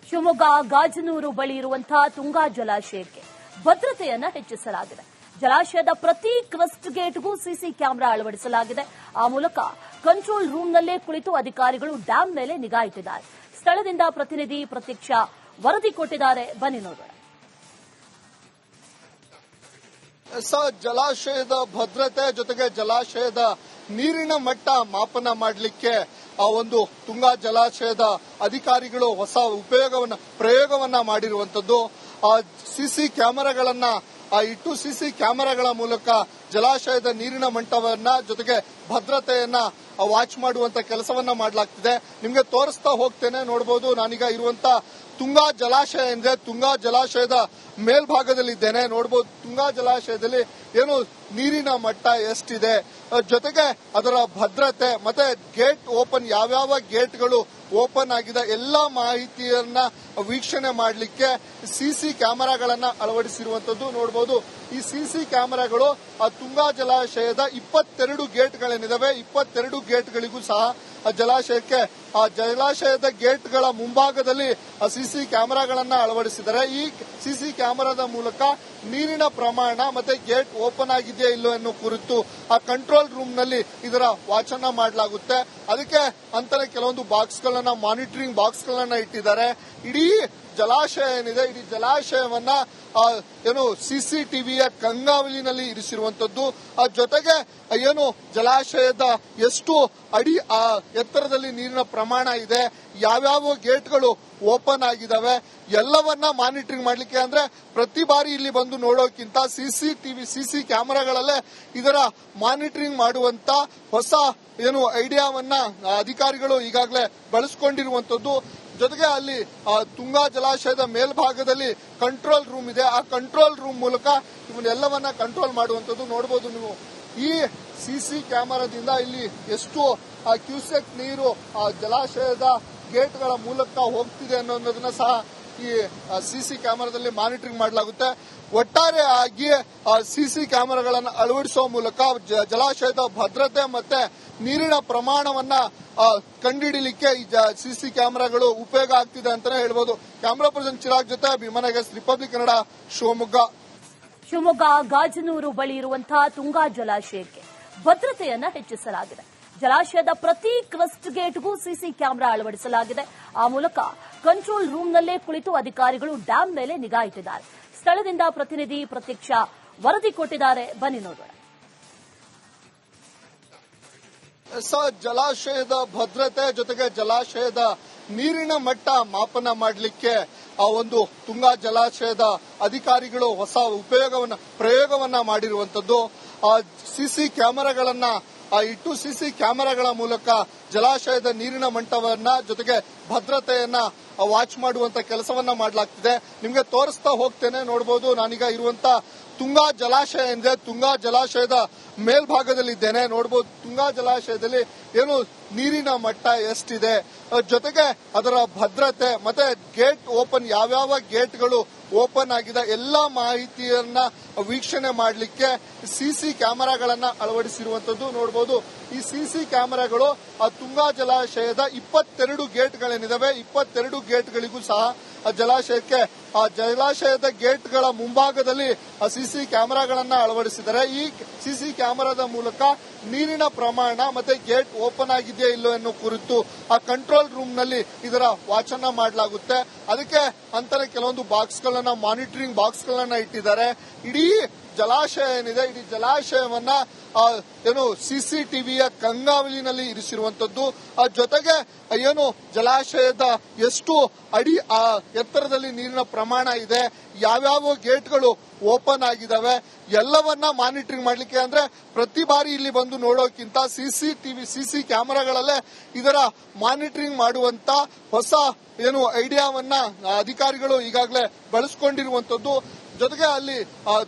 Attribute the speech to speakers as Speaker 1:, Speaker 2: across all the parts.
Speaker 1: ಶಿವಮೊಗ್ಗ ಗಾಜನೂರು ಬಳಿ ಇರುವಂತಹ ತುಂಗಾ ಜಲಾಶಯಕ್ಕೆ ಭದ್ರತೆಯನ್ನ ಹೆಚ್ಚಿಸಲಾಗಿದೆ. ಜಲಾಶಯದ ಪ್ರತಿ ಕ್ರಸ್ಟ್ ಗೇಟ್ಗೂ ಸಿಸಿ ಕ್ಯಾಮೆರಾ ಅಳವಡಿಸಲಾಗಿದೆ. ಆ ಮೂಲಕ ಕಂಟ್ರೋಲ್ ರೂಮ್ನಲ್ಲೇ ಕುಳಿತು ಅಧಿಕಾರಿಗಳು ಡ್ಯಾಂ ಮೇಲೆ ನಿಗಾ ಇಟ್ಟಿದ್ದಾರೆ. ಸ್ಥಳದಿಂದ ಪ್ರತಿನಿಧಿ ಪ್ರತ್ಯಕ್ಷ ವರದಿ ಕೊಟ್ಟಿದ್ದಾರೆ, ಬನ್ನಿ ನೋಡೋಣ.
Speaker 2: ಜಲಾಶಯದ ಭದ್ರತೆ ಜೊತೆಗೆ ಜಲಾಶಯದ ನೀರಿನ ಮಟ್ಟ ಮಾಪನ ಮಾಡಲಿಕ್ಕೆ ಒಂದು ತುಂಗಾ ಜಲಾಶಯದ ಅಧಿಕಾರಿಗಳು ಹೊಸ ಪ್ರಯೋಗವನ್ನ ಮಾಡಿರುವಂತದ್ದು. ಸಿಸಿ ಕ್ಯಾಮೆರಾಗಳನ್ನ ಇಟ್ಟು ಸಿಸಿ ಕ್ಯಾಮೆರಾಗಳ ಮೂಲಕ ಜಲಾಶಯದ ನೀರಿನ ಮಟ್ಟವನ್ನ ಜೊತೆಗೆ ಭದ್ರತೆಯನ್ನ ವಾಚ್ ಮಾಡುವಂತ ಕೆಲಸವನ್ನ ಮಾಡಲಾಗ್ತಿದೆ. ನಿಮ್ಗೆ ತೋರಿಸ್ತಾ ಹೋಗ್ತೇನೆ, ನೋಡಬಹುದು. ನಾನೀಗ ಇರುವಂತ ತುಂಗಾ ಜಲಾಶಯ ಏನಿದೆ, ತುಂಗಾ ಜಲಾಶಯದ ಮೇಲ್ಭಾಗದಲ್ಲಿದ್ದೇನೆ. ನೋಡಬಹುದು ತುಂಗಾ ಜಲಾಶಯದಲ್ಲಿ ಏನು ನೀರಿನ ಮಟ್ಟ ಎಷ್ಟಿದೆ, ಜೊತೆಗೆ ಅದರ ಭದ್ರತೆ ಮತ್ತೆ ಗೇಟ್ ಓಪನ್, ಯಾವ್ಯಾವ ಗೇಟ್ಗಳು ಓಪನ್ ಆಗಿದೆ ಎಲ್ಲಾ ಮಾಹಿತಿಯನ್ನ ವೀಕ್ಷಣೆ ಮಾಡಲಿಕ್ಕೆ ಸಿಸಿ ಕ್ಯಾಮೆರಾಗಳನ್ನ ಅಳವಡಿಸಿರುವಂತದ್ದು ನೋಡಬಹುದು. ಈ ಸಿಸಿ ಕ್ಯಾಮೆರಾಗಳು ತುಂಗಾ ಜಲಾಶಯದ 22 ಗೇಟ್ಗಳೇನಿದಾವೆ, 22 ಗೇಟ್ಗಳಿಗೂ ಸಹ ಜಲಾಶಯಕ್ಕೆ ಜಲಾಶಯದ ಗೇಟ್ಗಳ ಮುಂಭಾಗದಲ್ಲಿ ಸಿಸಿ ಕ್ಯಾಮೆರಾಗಳನ್ನ ಅಳವಡಿಸಿದ್ದಾರೆ. ಈ ಸಿಸಿ ಕ್ಯಾಮೆರಾದ ಮೂಲಕ ನೀರಿನ ಪ್ರಮಾಣ ಮತ್ತೆ ಗೇಟ್ ಓಪನ್ ಆಗಿದೆಯಾ ಇಲ್ಲೋ ಅನ್ನೋ ಕುರಿತು ಆ ಕಂಟ್ರೋಲ್ ರೂಮ್ ನಲ್ಲಿ ಇದರ ವಾಚನ ಮಾಡಲಾಗುತ್ತೆ. ಅದಕ್ಕೆ ಅಂತಾನೆ ಕೆಲವೊಂದು ಬಾಕ್ಸ್ಗಳನ್ನ, ಮಾನಿಟರಿಂಗ್ ಬಾಕ್ಸ್ಗಳನ್ನ ಇಟ್ಟಿದ್ದಾರೆ. ಇಡೀ ಜಲಾಶಯ ಏನಿದೆ, ಇಡೀ ಜಲಾಶಯವನ್ನ ಏನು ಸಿಸಿಟಿವಿಯ ಕಂಗಾವಲಿನಲ್ಲಿ ಇರಿಸಿರುವಂತದ್ದು. ಜೊತೆಗೆ ಏನು ಜಲಾಶಯದ ಎಷ್ಟು ಅಡಿ ಎತ್ತರದಲ್ಲಿ ನೀರಿನ ಪ್ರಮಾಣ ಇದೆ, ಯಾವ್ಯಾವ ಗೇಟ್ಗಳು ಓಪನ್ ಆಗಿದಾವೆ ಎಲ್ಲವನ್ನ ಮಾನಿಟರಿಂಗ್ ಮಾಡ್ಲಿಕ್ಕೆ, ಅಂದ್ರೆ ಪ್ರತಿ ಬಾರಿ ಇಲ್ಲಿ ಬಂದು ನೋಡೋಕ್ಕಿಂತ ಸಿಸಿ ಕ್ಯಾಮೆರಾಗಳಲ್ಲೇ ಇದರ ಮಾನಿಟರಿಂಗ್ ಮಾಡುವಂತ ಹೊಸ ಏನು ಐಡಿಯಾವನ್ನ ಅಧಿಕಾರಿಗಳು ಈಗಾಗಲೇ ಬಳಸಿಕೊಂಡಿರುವಂತದ್ದು. ಜೊತೆಗೆ ಅಲ್ಲಿ ತುಂಗಾ ಜಲಾಶಯದ ಮೇಲ್ಭಾಗದಲ್ಲಿ ಕಂಟ್ರೋಲ್ ರೂಮ್ ಇದೆ. ಆ ಕಂಟ್ರೋಲ್ ರೂಮ್ ಮೂಲಕ ಇವನ್ನೆಲ್ಲವನ್ನ ಕಂಟ್ರೋಲ್ ಮಾಡುವಂತದ್ದು ನೋಡಬಹುದು ನೀವು. ಈ ಸಿಸಿ ಕ್ಯಾಮೆರಾದಿಂದ ಇಲ್ಲಿ ಎಷ್ಟು ಕ್ಯೂಸೆಕ್ ನೀರು ಜಲಾಶಯದ ಗೇಟ್ಗಳ ಮೂಲಕ ಹೋಗ್ತಿದೆ ಅನ್ನೋದನ್ನ ಸಹ ಈ ಸಿಸಿ ಕ್ಯಾಮೆರಾದಲ್ಲಿ ಮಾನಿಟರಿಂಗ್ ಮಾಡಲಾಗುತ್ತೆ. ಒಟ್ಟಾರೆಯಾಗಿ ಸಿಸಿ ಕ್ಯಾಮೆರಾಗಳನ್ನು ಅಳವಡಿಸುವ ಮೂಲಕ ಜಲಾಶಯದ ಭದ್ರತೆ ಮತ್ತೆ ನೀರಿನ ಪ್ರಮಾಣವನ್ನ ಕಂಡುಹಿಡಿಯಲಿಕ್ಕೆ ಈ ಸಿಸಿ ಕ್ಯಾಮೆರಾಗಳು ಉಪಯೋಗ ಆಗ್ತಿದೆ ಅಂತಾನೆ ಹೇಳ್ಬೋದು. ಕ್ಯಾಮೆರಾ ಪರ್ಸನ್ ಚಿರಾಗ್ ಜೊತೆ ಭೀಮನಗರ್, ರಿಪಬ್ಲಿಕ್ ಕನ್ನಡ, ಶಿವಮೊಗ್ಗ.
Speaker 1: ಶಿವಮೊಗ್ಗ ಗಾಜನೂರು ಬಳಿ ಇರುವಂತಹ ತುಂಗಾ ಜಲಾಶಯಕ್ಕೆ ಭದ್ರತೆಯನ್ನ ಹೆಚ್ಚಿಸಲಾಗಿದೆ. ಜಲಾಶಯದ ಪ್ರತಿ ಕ್ರಸ್ಟ್ ಗೇಟ್ಗೂ ಸಿಸಿ ಕ್ಯಾಮೆರಾ ಅಳವಡಿಸಲಾಗಿದೆ. ಆ ಮೂಲಕ ಕಂಟ್ರೋಲ್ ರೂಮ್ನಲ್ಲೇ ಕುಳಿತು ಅಧಿಕಾರಿಗಳು ಡ್ಯಾಂ ಮೇಲೆ ನಿಗಾ ಇಟ್ಟಿದ್ದಾರೆ. ಸ್ಥಳದಿಂದ ಪ್ರತಿನಿಧಿ ಪ್ರತ್ಯಕ್ಷ ವರದಿ ಕೊಟ್ಟಿದ್ದಾರೆ, ಬನ್ನಿ ನೋಡೋಣ.
Speaker 2: ಜಲಾಶಯದ ಭದ್ರತೆ ಜೊತೆಗೆ ಜಲಾಶಯದ ನೀರಿನ ಮಟ್ಟ ಮಾಪನ ಮಾಡಲಿಕ್ಕೆ ಒಂದು ತುಂಗಾ ಜಲಾಶಯದ ಅಧಿಕಾರಿಗಳು ಹೊಸ ಪ್ರಯೋಗವನ್ನ ಮಾಡಿರುವಂತದ್ದು. ಸಿಸಿ ಕ್ಯಾಮೆರಾಗಳನ್ನ ಇಟ್ಟು ಸಿಸಿ ಕ್ಯಾಮೆರಾಗಳ ಮೂಲಕ ಜಲಾಶಯದ ನೀರಿನ ಮಟ್ಟವನ್ನ ಜೊತೆಗೆ ಭದ್ರತೆಯನ್ನ ವಾಚ್ ಮಾಡುವಂತ ಕೆಲಸವನ್ನ ಮಾಡಲಾಗ್ತಿದೆ. ನಿಮ್ಗೆ ತೋರಿಸ್ತಾ ಹೋಗ್ತೇನೆ, ನೋಡಬಹುದು. ನಾನೀಗ ಇರುವಂತ ತುಂಗಾ ಜಲಾಶಯ ಏನಿದೆ, ತುಂಗಾ ಜಲಾಶಯದ ಮೇಲ್ಭಾಗದಲ್ಲಿದ್ದೇನೆ. ನೋಡಬಹುದು ತುಂಗಾ ಜಲಾಶಯದಲ್ಲಿ ಏನು ನೀರಿನ ಮಟ್ಟ ಎಷ್ಟಿದೆ, ಜೊತೆಗೆ ಅದರ ಭದ್ರತೆ ಮತ್ತೆ ಗೇಟ್ ಓಪನ್, ಯಾವ್ಯಾವ ಗೇಟ್ಗಳು ಓಪನ್ ಆಗಿದೆ ಎಲ್ಲಾ ಮಾಹಿತಿಯನ್ನ ವೀಕ್ಷಣೆ ಮಾಡಲಿಕ್ಕೆ ಸಿಸಿ ಕ್ಯಾಮೆರಾಗಳನ್ನ ಅಳವಡಿಸಿರುವಂತದ್ದು ನೋಡಬಹುದು. ಈ ಸಿಸಿ ಕ್ಯಾಮೆರಾಗಳು ತುಂಗಾ ಜಲಾಶಯದ 22 ಗೇಟ್ಗಳೇನಿದಾವೆ, 22 ಗೇಟ್ಗಳಿಗೂ ಸಹ ಜಲಾಶಯಕ್ಕೆ ಜಲಾಶಯದ ಗೇಟ್ಗಳ ಮುಂಭಾಗದಲ್ಲಿ ಸಿಸಿ ಕ್ಯಾಮೆರಾಗಳನ್ನ ಅಳವಡಿಸಿದ್ದಾರೆ. ಈ ಸಿಸಿ ಕ್ಯಾಮೆರಾದ ಮೂಲಕ ನೀರಿನ ಪ್ರಮಾಣ ಮತ್ತೆ ಗೇಟ್ ಓಪನ್ ಆಗಿದೆಯಾ ಇಲ್ಲೋ ಅನ್ನೋ ಕುರಿತು ಆ ಕಂಟ್ರೋಲ್ ರೂಮ್ ನಲ್ಲಿ ಇದರ ವಾಚನ ಮಾಡಲಾಗುತ್ತೆ. ಅದಕ್ಕೆ ಅಂತಾನೆ ಕೆಲವೊಂದು ಬಾಕ್ಸ್ಗಳನ್ನ, ಮಾನಿಟರಿಂಗ್ ಬಾಕ್ಸ್ಗಳನ್ನ ಇಟ್ಟಿದ್ದಾರೆ. ಇಡೀ ಜಲಾಶಯ ಏನಿದೆ, ಇಡೀ ಜಲಾಶಯವನ್ನ ಏನು ಸಿಸಿಟಿವಿಯ ಕಂಗಾವಲಿನಲ್ಲಿ ಇರಿಸಿರುವಂತದ್ದು. ಜೊತೆಗೆ ಏನು ಜಲಾಶಯದ ಎಷ್ಟು ಅಡಿ ಎತ್ತರದಲ್ಲಿ ನೀರಿನ ಪ್ರಮಾಣ ಇದೆ, ಯಾವ್ಯಾವ ಗೇಟ್ಗಳು ಓಪನ್ ಆಗಿದಾವೆ ಎಲ್ಲವನ್ನ ಮಾನಿಟರಿಂಗ್ ಮಾಡ್ಲಿಕ್ಕೆ, ಅಂದ್ರೆ ಪ್ರತಿ ಬಾರಿ ಇಲ್ಲಿ ಬಂದು ನೋಡೋಕ್ಕಿಂತ ಸಿಸಿ ಕ್ಯಾಮೆರಾಗಳಲ್ಲೇ ಇದರ ಮಾನಿಟರಿಂಗ್ ಮಾಡುವಂತ ಹೊಸ ಏನು ಐಡಿಯಾವನ್ನ ಅಧಿಕಾರಿಗಳು ಈಗಾಗಲೇ ಬಳಸಿಕೊಂಡಿರುವಂತದ್ದು. ಜೊತೆಗೆ ಅಲ್ಲಿ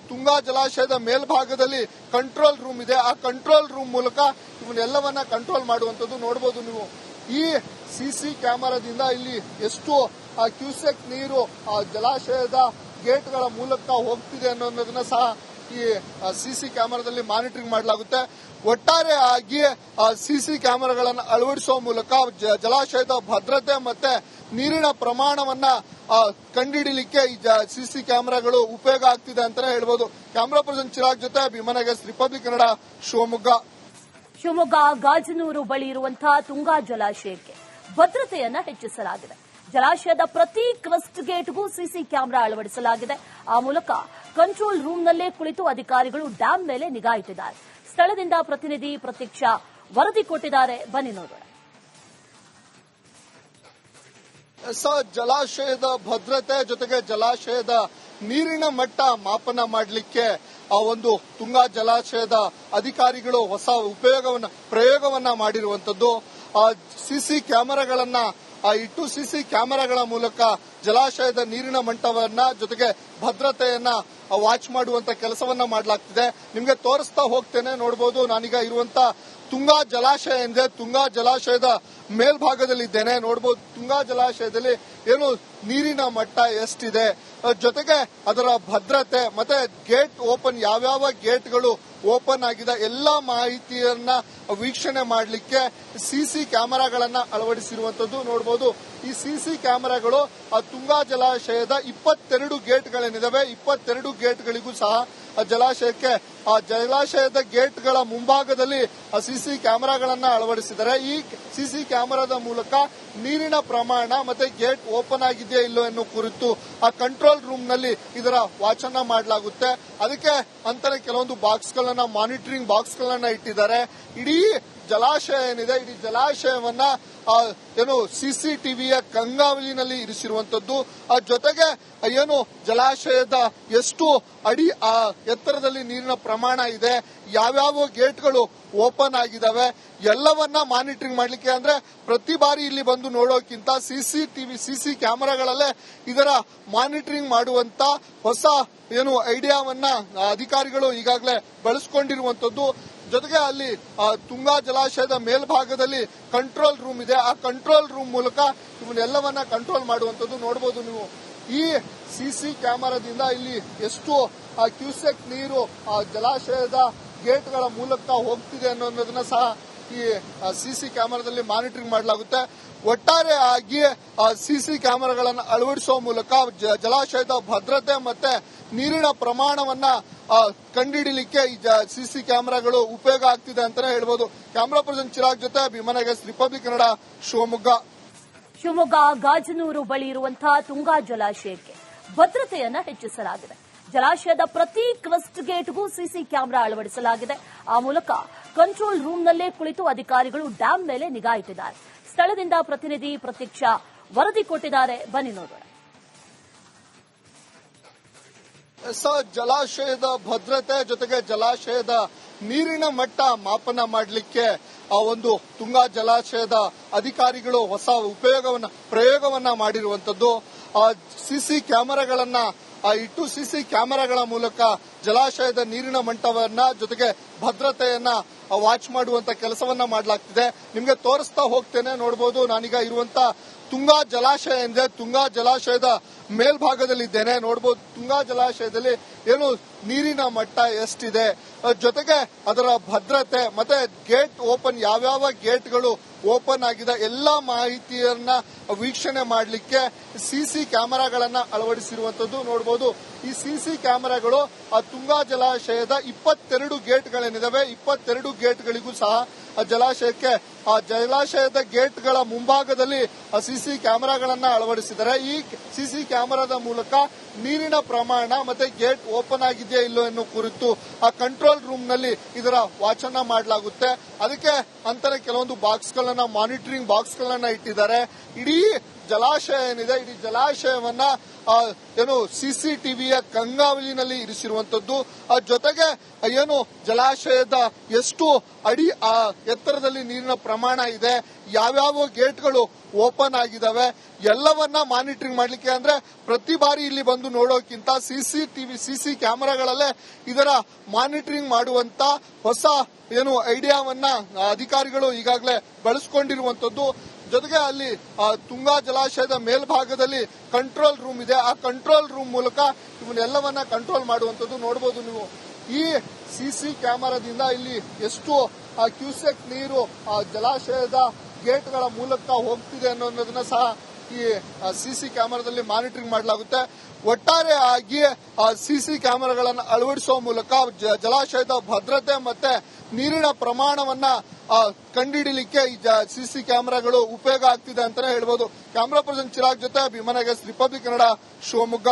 Speaker 2: ತುಂಗಾ ಜಲಾಶಯದ ಮೇಲ್ಭಾಗದಲ್ಲಿ ಕಂಟ್ರೋಲ್ ರೂಮ್ ಇದೆ. ಆ ಕಂಟ್ರೋಲ್ ರೂಮ್ ಮೂಲಕ ಇವನ್ನೆಲ್ಲವನ್ನ ಕಂಟ್ರೋಲ್ ಮಾಡುವಂತದ್ದು ನೋಡಬಹುದು ನೀವು. ಈ ಸಿಸಿ ಕ್ಯಾಮೆರಾದಿಂದ ಇಲ್ಲಿ ಎಷ್ಟು ಕ್ಯೂಸೆಕ್ ನೀರು ಜಲಾಶಯದ ಗೇಟ್ಗಳ ಮೂಲಕ ಹೋಗ್ತಿದೆ ಅನ್ನೋದನ್ನ ಸಹ ಈ ಸಿಸಿ ಕ್ಯಾಮೆರಾದಲ್ಲಿ ಮಾನಿಟರಿಂಗ್ ಮಾಡಲಾಗುತ್ತೆ. ಒಟ್ಟಾರೆಯಾಗಿ ಸಿಸಿ ಕ್ಯಾಮೆರಾಗಳನ್ನು ಅಳವಡಿಸುವ ಮೂಲಕ ಜಲಾಶಯದ ಭದ್ರತೆ ಮತ್ತೆ ನೀರಿನ ಪ್ರಮಾಣವನ್ನ ಕಂಡುಹಿಡಿಯಲಿಕ್ಕೆ ಈ ಸಿಸಿ ಕ್ಯಾಮೆರಾಗಳು ಉಪಯೋಗ ಆಗ್ತಿದೆ ಅಂತಾನೆ ಹೇಳ್ಬೋದು. ಕ್ಯಾಮೆರಾ ಪರ್ಸನ್ ಚಿರಾಗ್ ಜೊತೆ ಭೀಮನಗರ್, ರಿಪಬ್ಲಿಕ್ ಕನ್ನಡ,
Speaker 1: ಶಿವಮೊಗ್ಗ ಗಾಜನೂರು ಬಳಿ ಇರುವಂತಹ ತುಂಗಾ ಜಲಾಶಯಕ್ಕೆ ಭದ್ರತೆಯನ್ನ ಹೆಚ್ಚಿಸಲಾಗಿದೆ. ಜಲಾಶಯದ ಪ್ರತಿ ಕ್ರಸ್ಟ್ ಗೇಟ್ಗೂ ಸಿಸಿ ಕ್ಯಾಮೆರಾ ಅಳವಡಿಸಲಾಗಿದೆ. ಆ ಮೂಲಕ ಕಂಟ್ರೋಲ್ ರೂಮ್ನಲ್ಲೇ ಕುಳಿತು ಅಧಿಕಾರಿಗಳು ಡ್ಯಾಂ ಮೇಲೆ ನಿಗಾ ಇಟ್ಟಿದ್ದಾರೆ. ಸ್ಥಳದಿಂದ ಪ್ರತಿನಿಧಿ ಪ್ರತೀಕ್ಷಾ ವರದಿ ಕೊಟ್ಟಿದ್ದಾರೆ, ಬನ್ನಿ ನೋಡೋಣ.
Speaker 2: ಜಲಾಶಯದ ಭದ್ರತೆ ಜೊತೆಗೆ ಜಲಾಶಯದ ನೀರಿನ ಮಟ್ಟ ಮಾಪನ ಮಾಡಲಿಕ್ಕೆ ಒಂದು ತುಂಗಾ ಜಲಾಶಯದ ಅಧಿಕಾರಿಗಳು ಹೊಸ ಪ್ರಯೋಗವನ್ನ ಮಾಡಿರುವಂತದ್ದು. ಸಿಸಿ ಕ್ಯಾಮೆರಾಗಳನ್ನ ಇಟ್ಟು ಸಿಸಿ ಕ್ಯಾಮೆರಾಗಳ ಮೂಲಕ ಜಲಾಶಯದ ನೀರಿನ ಮಟ್ಟವನ್ನ ಜೊತೆಗೆ ಭದ್ರತೆಯನ್ನ ವಾಚ್ ಮಾಡುವಂತ ಕೆಲಸವನ್ನ ಮಾಡಲಾಗ್ತಿದೆ. ನಿಮ್ಗೆ ತೋರಿಸ್ತಾ ಹೋಗ್ತೇನೆ, ನೋಡಬಹುದು. ನಾನೀಗ ಇರುವಂತ ತುಂಗಾ ಜಲಾಶಯ ಎಂದ್ರೆ ತುಂಗಾ ಜಲಾಶಯದ ಮೇಲ್ಭಾಗದಲ್ಲಿದ್ದೇನೆ. ನೋಡಬಹುದು ತುಂಗಾ ಜಲಾಶಯದಲ್ಲಿ ಏನು ನೀರಿನ ಮಟ್ಟ ಎಷ್ಟಿದೆ, ಜೊತೆಗೆ ಅದರ ಭದ್ರತೆ ಮತ್ತೆ ಗೇಟ್ ಓಪನ್, ಯಾವ್ಯಾವ ಗೇಟ್ಗಳು ಓಪನ್ ಆಗಿದೆ ಎಲ್ಲಾ ಮಾಹಿತಿಯನ್ನ ವೀಕ್ಷಣೆ ಮಾಡಲಿಕ್ಕೆ ಸಿಸಿ ಕ್ಯಾಮೆರಾಗಳನ್ನ ಅಳವಡಿಸಿರುವಂತದ್ದು ನೋಡಬಹುದು. ಈ ಸಿಸಿ ಕ್ಯಾಮೆರಾಗಳು ತುಂಗಾ ಜಲಾಶಯದ 22 ಗೇಟ್ಗಳೇನಿದಾವೆ 22 ಗೇಟ್ಗಳಿಗೂ ಸಹ ಜಲಾಶಯಕ್ಕೆ ಜಲಾಶಯದ ಗೇಟ್ಗಳ ಮುಂಭಾಗದಲ್ಲಿ ಸಿಸಿ ಕ್ಯಾಮೆರಾಗಳನ್ನ ಅಳವಡಿಸಿದ್ದಾರೆ. ಈ ಸಿಸಿ ಕ್ಯಾಮೆರಾದ ಮೂಲಕ ನೀರಿನ ಪ್ರಮಾಣ ಮತ್ತೆ ಗೇಟ್ ಓಪನ್ ಆಗಿದೆಯಾ ಇಲ್ಲೋ ಎನ್ನುವ ಕುರಿತು ಆ ಕಂಟ್ರೋಲ್ ರೂಮ್ ನಲ್ಲಿ ಇದರ ವಾಚನ ಮಾಡಲಾಗುತ್ತೆ. ಅದಕ್ಕೆ ಅಂತಾನೆ ಕೆಲವೊಂದು ಬಾಕ್ಸ್ಗಳನ್ನ, ಮಾನಿಟರಿಂಗ್ ಬಾಕ್ಸ್ಗಳನ್ನ ಇಟ್ಟಿದ್ದಾರೆ. ಇಡೀ ಜಲಾಶಯ ಏನಿದೆ, ಇಡೀ ಜಲಾಶಯವನ್ನ ಏನು ಸಿಸಿಟಿವಿಯ ಕಂಗಾವಲಿನಲ್ಲಿ ಇರಿಸಿರುವಂತದ್ದು. ಜೊತೆಗೆ ಏನು ಜಲಾಶಯದ ಎಷ್ಟು ಅಡಿ ಎತ್ತರದಲ್ಲಿ ನೀರಿನ ಪ್ರಮಾಣ ಇದೆ, ಯಾವ್ಯಾವ ಗೇಟ್ಗಳು ಓಪನ್ ಆಗಿದಾವೆ ಎಲ್ಲವನ್ನ ಮಾನಿಟರಿಂಗ್ ಮಾಡ್ಲಿಕ್ಕೆ, ಅಂದ್ರೆ ಪ್ರತಿ ಬಾರಿ ಇಲ್ಲಿ ಬಂದು ನೋಡೋಕ್ಕಿಂತ ಸಿಸಿ ಕ್ಯಾಮೆರಾಗಳಲ್ಲೇ ಇದರ ಮಾನಿಟರಿಂಗ್ ಮಾಡುವಂತ ಹೊಸ ಏನು ಐಡಿಯಾವನ್ನ ಅಧಿಕಾರಿಗಳು ಈಗಾಗಲೇ ಬಳಸಿಕೊಂಡಿರುವಂತದ್ದು. ಜೊತೆಗೆ ಅಲ್ಲಿ ತುಂಗಾ ಜಲಾಶಯದ ಮೇಲ್ಭಾಗದಲ್ಲಿ ಕಂಟ್ರೋಲ್ ರೂಮ್ ಇದೆ. ಆ ಕಂಟ್ರೋಲ್ ರೂಮ್ ಮೂಲಕ ಇವನ್ನೆಲ್ಲವನ್ನ ಕಂಟ್ರೋಲ್ ಮಾಡುವಂತದ್ದು ನೋಡಬಹುದು ನೀವು. ಈ ಸಿಸಿ ಕ್ಯಾಮೆರಾದಿಂದ ಇಲ್ಲಿ ಎಷ್ಟು ಕ್ಯೂಸೆಕ್ ನೀರು ಜಲಾಶಯದ ಗೇಟ್ಗಳ ಮೂಲಕ ಹೋಗ್ತಿದೆ ಅನ್ನೋದನ್ನ ಸಹ ಈ ಸಿಸಿ ಕ್ಯಾಮೆರಾದಲ್ಲಿ ಮಾನಿಟರಿಂಗ್ ಮಾಡಲಾಗುತ್ತೆ. ಒಟ್ಟಾರೆಯಾಗಿ ಸಿಸಿ ಕ್ಯಾಮೆರಾಗಳನ್ನು ಅಳವಡಿಸುವ ಮೂಲಕ ಜಲಾಶಯದ ಭದ್ರತೆ ಮತ್ತೆ ನೀರಿನ ಪ್ರಮಾಣವನ್ನ ಕಂಡುಹಿಡಿಯಲಿಕ್ಕೆ ಈ ಸಿಸಿ ಕ್ಯಾಮೆರಾಗಳು ಉಪಯೋಗ ಆಗ್ತಿದೆ ಅಂತಾನೆ ಹೇಳ್ಬೋದು. ಕ್ಯಾಮೆರಾ ಪರ್ಸನ್ ಚಿರಾಗ್ ಜೊತೆ ಭೀಮನಗರ್, ರಿಪಬ್ಲಿಕ್ ಕನ್ನಡ,
Speaker 1: ಶಿವಮೊಗ್ಗ ಗಾಜನೂರು ಬಳಿ ಇರುವಂತಹ ತುಂಗಾ ಜಲಾಶಯಕ್ಕೆ ಭದ್ರತೆಯನ್ನ ಹೆಚ್ಚಿಸಲಾಗಿದೆ. ಜಲಾಶಯದ ಪ್ರತಿ ಕ್ರಸ್ಟ್ ಗೇಟ್ಗೂ ಸಿಸಿ ಕ್ಯಾಮೆರಾ ಅಳವಡಿಸಲಾಗಿದೆ. ಆ ಮೂಲಕ ಕಂಟ್ರೋಲ್ ರೂಮ್ನಲ್ಲೇ ಕುಳಿತು ಅಧಿಕಾರಿಗಳು ಡ್ಯಾಂ ಮೇಲೆ ನಿಗಾ ಇಟ್ಟಿದ್ದಾರೆ. ಸ್ಥಳದಿಂದ ಪ್ರತಿನಿಧಿ ಪ್ರತೀಕ್ಷಾ ವರದಿ ಕೊಟ್ಟಿದ್ದಾರೆ, ಬನ್ನಿ ನೋಡೋಣ.
Speaker 2: ಜಲಾಶಯದ ಭದ್ರತೆ ಜೊತೆಗೆ ಜಲಾಶಯದ ನೀರಿನ ಮಟ್ಟ ಮಾಪನ ಮಾಡಲಿಕ್ಕೆ ಒಂದು ತುಂಗಾ ಜಲಾಶಯದ ಅಧಿಕಾರಿಗಳು ಹೊಸ ಪ್ರಯೋಗವನ್ನ ಮಾಡಿರುವಂತದ್ದು. ಸಿಸಿ ಕ್ಯಾಮೆರಾಗಳನ್ನ ಇಟ್ಟು ಸಿಸಿ ಕ್ಯಾಮೆರಾಗಳ ಮೂಲಕ ಜಲಾಶಯದ ನೀರಿನ ಮಟ್ಟವನ್ನ ಜೊತೆಗೆ ಭದ್ರತೆಯನ್ನ ವಾಚ್ ಮಾಡುವಂತ ಕೆಲಸವನ್ನ ಮಾಡಲಾಗ್ತಿದೆ. ನಿಮ್ಗೆ ತೋರಿಸ್ತಾ ಹೋಗ್ತೇನೆ, ನೋಡಬಹುದು. ನಾನೀಗ ಇರುವಂತ ತುಂಗಾ ಜಲಾಶಯ ಎಂದ್ರೆ ತುಂಗಾ ಜಲಾಶಯದ ಮೇಲ್ಭಾಗದಲ್ಲಿದ್ದೇನೆ. ನೋಡಬಹುದು ತುಂಗಾ ಜಲಾಶಯದಲ್ಲಿ ಏನು ನೀರಿನ ಮಟ್ಟ ಎಷ್ಟಿದೆ, ಜೊತೆಗೆ ಅದರ ಭದ್ರತೆ ಮತ್ತೆ ಗೇಟ್ ಓಪನ್, ಯಾವ್ಯಾವ ಗೇಟ್ಗಳು ಓಪನ್ ಆಗಿದೆ ಎಲ್ಲಾ ಮಾಹಿತಿಯನ್ನ ವೀಕ್ಷಣೆ ಮಾಡಲಿಕ್ಕೆ ಸಿಸಿ ಕ್ಯಾಮೆರಾಗಳನ್ನ ಅಳವಡಿಸಿರುವಂತದ್ದು ನೋಡಬಹುದು. ಈ ಸಿಸಿ ಕ್ಯಾಮೆರಾಗಳು ತುಂಗಾ ಜಲಾಶಯದ 22 ಗೇಟ್ಗಳೇನಿದಾವೆ 22 ಗೇಟ್ಗಳಿಗೂ ಸಹ ಜಲಾಶಯಕ್ಕೆ ಜಲಾಶಯದ ಗೇಟ್ಗಳ ಮುಂಭಾಗದಲ್ಲಿ ಸಿಸಿ ಕ್ಯಾಮೆರಾಗಳನ್ನ ಅಳವಡಿಸಿದ್ದಾರೆ. ಈ ಸಿಸಿ ಕ್ಯಾಮೆರಾದ ಮೂಲಕ ನೀರಿನ ಪ್ರಮಾಣ ಮತ್ತೆ ಗೇಟ್ ಓಪನ್ ಆಗಿದೆಯಾ ಇಲ್ಲೋ ಎನ್ನುವ ಕುರಿತು ಆ ಕಂಟ್ರೋಲ್ ರೂಮ್ ನಲ್ಲಿ ಇದರ ವಾಚನ ಮಾಡಲಾಗುತ್ತೆ. ಅದಕ್ಕೆ ಅಂತಾನೆ ಕೆಲವೊಂದು ಬಾಕ್ಸ್ಗಳನ್ನ, ಮಾನಿಟರಿಂಗ್ ಬಾಕ್ಸ್ಗಳನ್ನ ಇಟ್ಟಿದ್ದಾರೆ. ಇಡೀ ಜಲಾಶಯ ಏನಿದೆ, ಇಡೀ ಜಲಾಶಯವನ್ನ ಏನು ಸಿಸಿಟಿವಿಯ ಕಂಗಾವಲಿನಲ್ಲಿ ಇರಿಸಿರುವಂತದ್ದು. ಜೊತೆಗೆ ಏನು ಜಲಾಶಯದ ಎಷ್ಟು ಅಡಿ ಎತ್ತರದಲ್ಲಿ ನೀರಿನ ಪ್ರಮಾಣ ಇದೆ, ಯಾವ್ಯಾವ ಗೇಟ್ಗಳು ಓಪನ್ ಆಗಿದಾವೆ ಎಲ್ಲವನ್ನ ಮಾನಿಟರಿಂಗ್ ಮಾಡ್ಲಿಕ್ಕೆ, ಅಂದ್ರೆ ಪ್ರತಿ ಬಾರಿ ಇಲ್ಲಿ ಬಂದು ನೋಡೋಕ್ಕಿಂತ ಸಿಸಿ ಕ್ಯಾಮೆರಾಗಳಲ್ಲೇ ಇದರ ಮಾನಿಟರಿಂಗ್ ಮಾಡುವಂತ ಹೊಸ ಏನು ಐಡಿಯಾವನ್ನ ಅಧಿಕಾರಿಗಳು ಈಗಾಗಲೇ ಬಳಸಿಕೊಂಡಿರುವಂತದ್ದು. ಜೊತೆಗೆ ಅಲ್ಲಿ ತುಂಗಾ ಜಲಾಶಯದ ಮೇಲ್ಭಾಗದಲ್ಲಿ ಕಂಟ್ರೋಲ್ ರೂಮ್ ಇದೆ. ಆ ಕಂಟ್ರೋಲ್ ರೂಮ್ ಮೂಲಕ ಇವನ್ನೆಲ್ಲವನ್ನ ಕಂಟ್ರೋಲ್ ಮಾಡುವಂತದ್ದು ನೋಡಬಹುದು ನೀವು. ಈ ಸಿಸಿ ಕ್ಯಾಮೆರಾದಿಂದ ಇಲ್ಲಿ ಎಷ್ಟು ಕ್ಯೂಸೆಕ್ ನೀರು ಜಲಾಶಯದ ಗೇಟ್ಗಳ ಮೂಲಕ ಹೋಗ್ತಿದೆ ಅನ್ನೋದನ್ನ ಸಹ ಈ ಸಿಸಿ ಕ್ಯಾಮೆರಾದಲ್ಲಿ ಮಾನಿಟರಿಂಗ್ ಮಾಡಲಾಗುತ್ತೆ. ಒಟ್ಟಾರೆಯಾಗಿ ಸಿಸಿ ಕ್ಯಾಮೆರಾಗಳನ್ನು ಅಳವಡಿಸುವ ಮೂಲಕ ಜಲಾಶಯದ ಭದ್ರತೆ ಮತ್ತೆ ನೀರಿನ ಪ್ರಮಾಣವನ್ನ ಕಂಡುಹಿಡಿಯಲಿಕ್ಕೆ ಈ ಸಿಸಿ ಕ್ಯಾಮೆರಾಗಳು ಉಪಯೋಗ ಆಗ್ತಿದೆ ಅಂತಾನೆ ಹೇಳ್ಬೋದು. ಕ್ಯಾಮೆರಾ ಪರ್ಸನ್ ಚಿರಾಗ್ ಜೊತೆ ಭೀಮನಗರ್ ರಿಪಬ್ಲಿಕ್ ಕನ್ನಡ, ಶಿವಮೊಗ್ಗ.